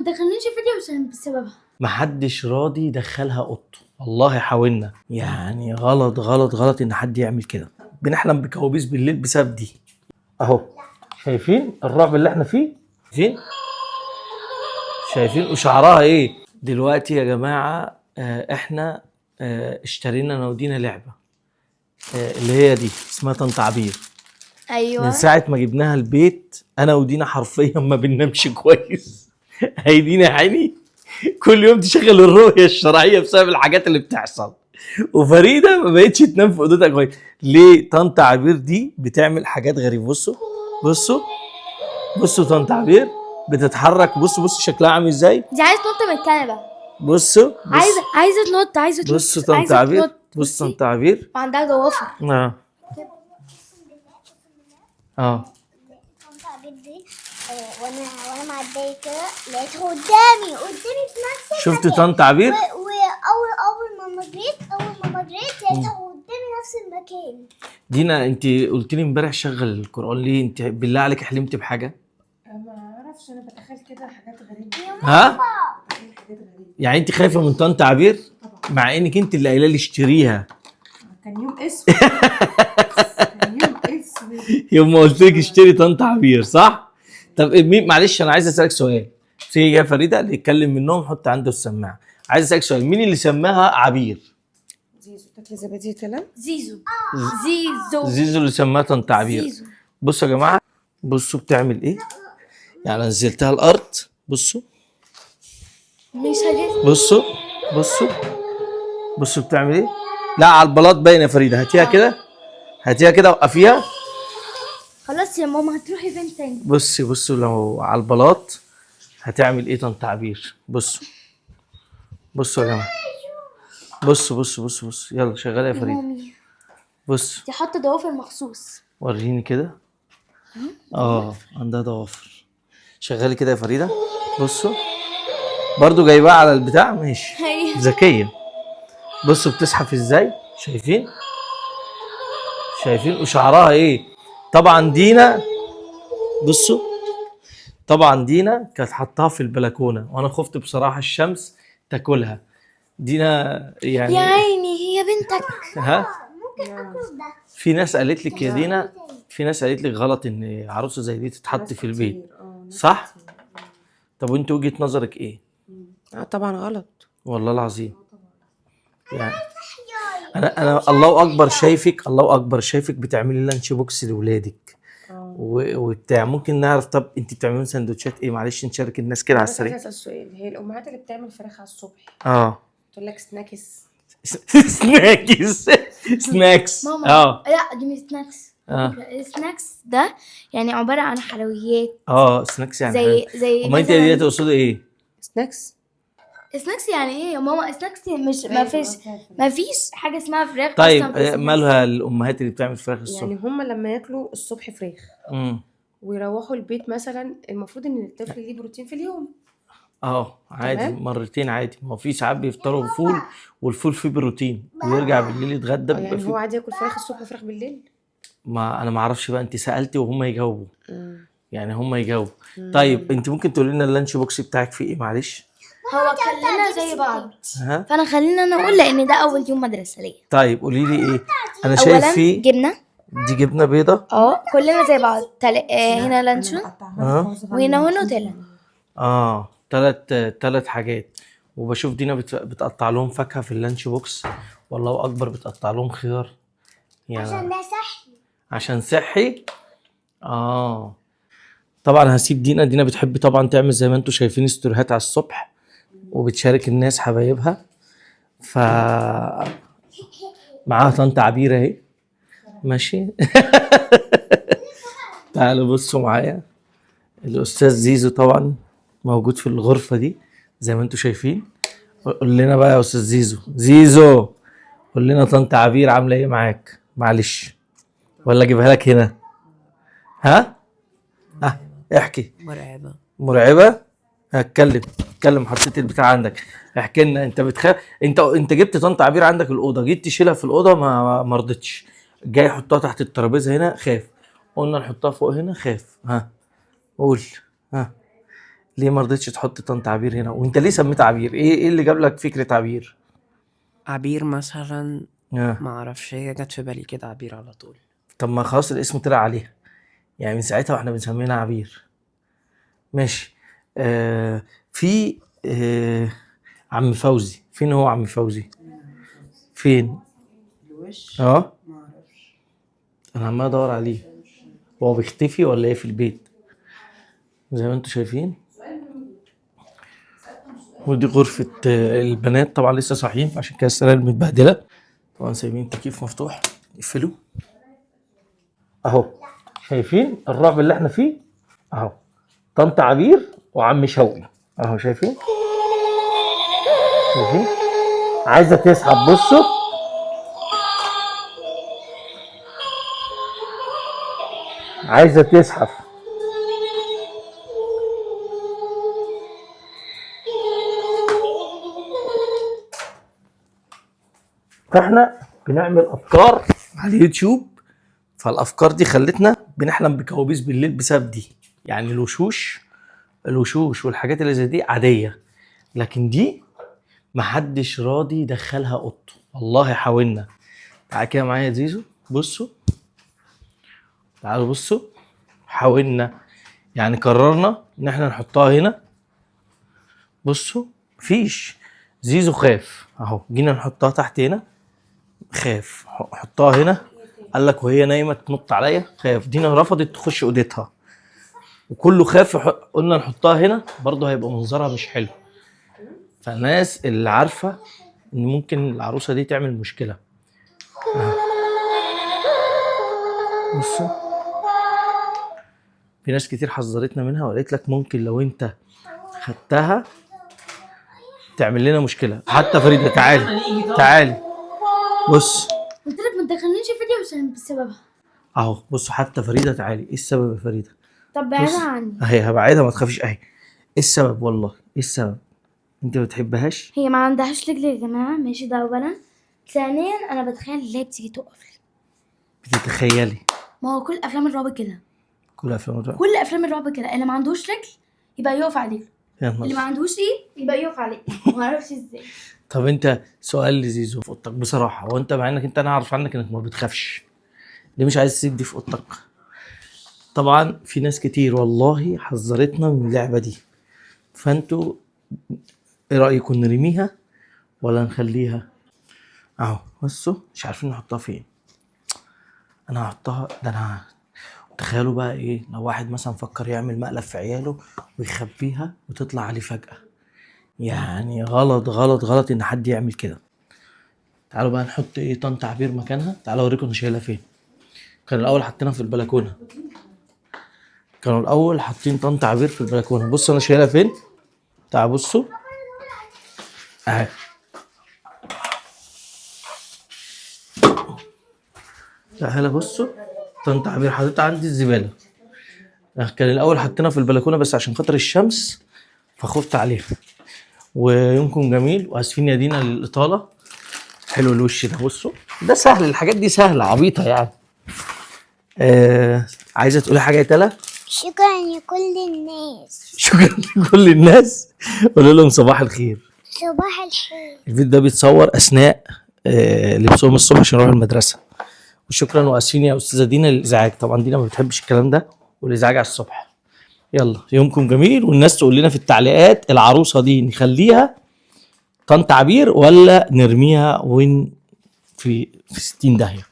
تدخلنيش فيديو عشان بسببها. محدش راضي يدخلها اوضته، والله حاولنا يعني غلط غلط غلط ان حد يعمل كده. بنحلم بكوابيس بالليل بسبب دي. اهو شايفين الرعب اللي احنا فيه؟ شايفين وشعرها ايه دلوقتي يا جماعه؟ احنا اشترينا انا ودينا لعبه اللي هي دي اسمها طنط عبير. ايوه من ساعه ما جبناها البيت انا ودينا حرفيا ما بننامش كويس. هي دينا يا عيني كل يوم تشغل الرؤيه الشرعيه بسبب الحاجات اللي بتحصل، وفريده ما بقتش تنام في اوضتها كويس. ليه؟ طنط عبير دي بتعمل حاجات غريبه. بصوا طنط عبير بتتحرك. بصوا شكلها عامل ازاي. دي عايز تنط من الكنبه. بصوا عايزه تنط. بصوا طنط عبير. بصوا طنط عبير وعندها ضوافر. طنط عبير دي وانا معديه كده لقيتها قدامي في نفس المكان. شفت طنط عبير؟ واول ما جريت لقيتها قدامي نفس المكان. دينا انت قلت لي امبارح شغل القرآن ليه؟ انت بالله عليك حلمت بحاجه؟ ما اعرفش، انا بتخيل كده حاجات غريبه. ها؟ يعني انت خايفه من طنط عبير؟ مع انك انت اللي قايله لي اشتريها. كان يوم اسود. يوم ما قلت لك اشتري طنط عبير صح؟ طب مين؟ معلش انا عايز اسالك سؤال. في يا فريده اللي يتكلم منهم حط عنده السماعه. عايز اسالك سؤال، مين اللي سماها عبير؟ زيزو. تاكل زبادي تلا؟ زيزو اللي سماها طنط عبير. بصوا يا جماعه، بصوا بتعمل ايه. يعني نزلتها الارض. بصوا مش هجيب. بصوا بتعمل ايه. لا على البلاط باين يا فريده. هاتيها كده وقفيها. خلاص يا ماما هتروحي فين تاني؟ بصوا لو على البلاط هتعمل ايه طنط عبير. بصوا يا جماعه. بصوا يلا شغاله يا فريده. بص دي حاطه ضوافر مخصوص. وريني كده. عندها ضوافر. شغالي كده يا فريده. بصوا برضو جايباها على البتاع. ماشي ذكيه. بصوا بتزحف ازاي. شايفين وشعرها ايه. طبعا دينا كانت حطاها في البلكونه وانا خفت بصراحه الشمس تاكلها. دينا يعني يا عيني هي بنتك. ها ممكن اكل ده. في ناس قالت لك يا دينا، في ناس قالت لك غلط ان عروسه زي دي تتحط في البيت صح؟ طب وانت وجهة نظرك ايه؟ طبعا غلط والله العظيم. يعني انا الله اكبر شايفك بتعملي لانش بوكس لاولادك وبتاع. ممكن نعرف طب انت بتعملي سندوتشات ايه؟ معلش نشارك الناس كده على السريع. اسال سؤال، هي الامهات اللي بتعمل فراخ على الصبح تقول لك سناكس سناكس ماما لا دي مش سناكس. السناكس ده يعني عباره عن حلويات. سناكس يعني زي ما انت دي تقصدي ايه؟ سناكس يعني ايه يا ماما؟ سناكس مش ما فيش حاجه اسمها فراخ. طيب مالها الامهات اللي بتعمل فراخ الصبح؟ يعني هم لما ياكلوا الصبح فراخ ويروحوا البيت مثلا المفروض ان الطفل ليه بروتين في اليوم. عادي مرتين عادي. ما في ساعات بيفطروا فول والفول فيه بروتين ويرجع بالليل يتغدى. يعني هو عادي ياكل فراخ الصبح وفراخ بالليل؟ ما انا ما اعرفش بقى. انت سالتي وهم يجاوبوا. يعني هم يجاوبوا. طيب انت ممكن تقولي لنا اللانش بوكس بتاعك فيه ايه؟ معلش هو كلنا زي بعض فانا خلينا انا اقول لان ده اول يوم مدرسه ليا. طيب قولي لي ايه. انا شايف فيه جبنه. دي جبنه بيضه. كلنا زي بعض. هنا لانشون وهنا نوتيلا. ثلاث حاجات. وبشوف دينا بتقطع لهم فاكهه في اللانش بوكس. والله اكبر بتقطع لهم خيار يعني عشان ده صحي. عشان صحي. طبعا هسيب دينا بتحب طبعا تعمل زي ما انتم شايفين ستوريهات على الصبح وبتشارك الناس حبايبها. معاها طنط عبير اهي ماشي. تعالوا بصوا معايا. الاستاذ زيزو طبعا موجود في الغرفه دي زي ما انتم شايفين. قول لنا بقى يا استاذ زيزو قول لنا طنط عبير عامله ايه معاك. معلش ولا اجيبها لك هنا. احكي. مرعبه. اتكلم. حطيت البتاع عندك. احكي لنا. انت بتخاف. انت جبت طنط عبير عندك الاوضه، جيت تشيلها في الاوضه ما رضتش. جاي حطها تحت الترابيزه هنا خاف. قلنا نحطها فوق هنا خاف. قول. ليه ما رضيتش تحط طنط عبير هنا؟ وانت ليه سميتها عبير؟ ايه اللي جاب لك فكره عبير؟ عبير مثلا، آه. ما اعرفش، هي جت في بالي كده عبير على طول. طب ما خلاص الاسم طلع عليها، يعني من ساعتها واحنا بنسميها عبير. ماشي. في عم فوزي، فين هو عم فوزي؟ فين؟ الوش اه ما اعرفش. انا عمال ادور عليه، هو بيختفي ولا ايه في البيت؟ زي ما انتم شايفين. ودي غرفة البنات، طبعا لسه صاحيين عشان كده السراير متبهدلة. طبعا سايبين التكييف مفتوح، يقفلوا اهو. شايفين الرعب اللي احنا فيه اهو؟ طنط عبير وعم شوقي اهو، شايفين؟ شايفين؟ عايزة تسحب، بصوا عايزة تزحف. فاحنا بنعمل افكار على اليوتيوب، فالافكار دي خلتنا بنحلم بكوابيس بالليل بسبب دي. يعني الوشوش والحاجات اللي زي دي عادية، لكن دي محدش راضي يدخلها اوضته. والله حاولنا. تعالى كده معايا يا زيزو، بصوا تعالوا بصوا، حاولنا يعني قررنا ان احنا نحطها هنا. بصوا مفيش، زيزو خاف اهو، جينا نحطها تحت هنا خاف، حطها هنا قال لك وهي نايمه تنط عليا خاف، دينا رفضت تخش اوضتها وكله خاف. قلنا نحطها هنا برضه هيبقى منظرها مش حلو. فالناس اللي عارفه ان ممكن العروسه دي تعمل مشكله. بصوا في ناس كتير حذرتنا منها وقالت لك ممكن لو انت خدتها تعمل لنا مشكله. حتى فريده تعالي بص، قلت لك ما تدخلنيش فيديو عشان بسببها اهو. بصوا حتى فريده تعالي، ايه السبب يا فريده؟ طب بعدها عني. اهي هبعدها ما تخافيش اهي. ايه السبب؟ والله ايه السبب؟ انت ما بتحبهاش؟ هي ما عندهاش رجل يا جماعه، ماشي ده اولا. ثانيا انا بتخيل اللي هي بتيجي تقف. بتتخيلي؟ ما هو كل افلام الرعب كده، كل افلام الرعب كل افلام الرعب كده، اللي ما عندوش رجل يبقى يقف عليه، يا اللي ما نهار. عندوش ايه يبقى يقف عليه. ما اعرفش ازاي. طب انت سؤال لزيزو في اوضتك بصراحه، وانت مع انك انا اعرف عنك انك ما بتخافش، ليه مش عايز تسيب دي في اوضتك؟ طبعا في ناس كتير والله حذرتنا من اللعبه دي، فانتوا ايه رايكم، نرميها ولا نخليها؟ اهو بصوا مش عارفين نحطها فين. انا هحطها ده. انا تخيلوا بقى ايه لو واحد مثلا فكر يعمل مقلب في عياله ويخبيها وتطلع عليه فجأة، يعني غلط غلط غلط ان حد يعمل كده. تعالوا بقى نحط ايه طنط عبير مكانها. تعالوا اوريكم انا شايلها فين. كانوا الاول حاطينها في البلكونه، كانوا الاول حاطين طنط عبير في البلكونه. بصوا انا شايلها فين. تعالوا بصوا اهي. تعالوا بصوا طنط عبير حاططها عندي الزباله. كان الاول حاطينها في البلكونه بس عشان خاطر الشمس فخفت عليها. ويومكم جميل، واسفين يا دينا للاطاله. حلو الوش ده، بصوا ده سهل، الحاجات دي سهله عبيطه يعني. عايزه تقولي حاجه يا تلا؟ شكرا لكل الناس. شكرا لكل الناس. قول لهم صباح الخير. صباح الخير. الفيديو ده بيتصور اثناء لبسهم الصبح عشان يروحوا المدرسه. وشكرا واسفين يا استاذه دينا للازعاج، طبعا دينا ما بتحبش الكلام ده والازعاج على الصبح. يلا يومكم جميل، والناس تقول لنا في التعليقات العروسه دي نخليها طنط عبير ولا نرميها وين في 60 داهيه.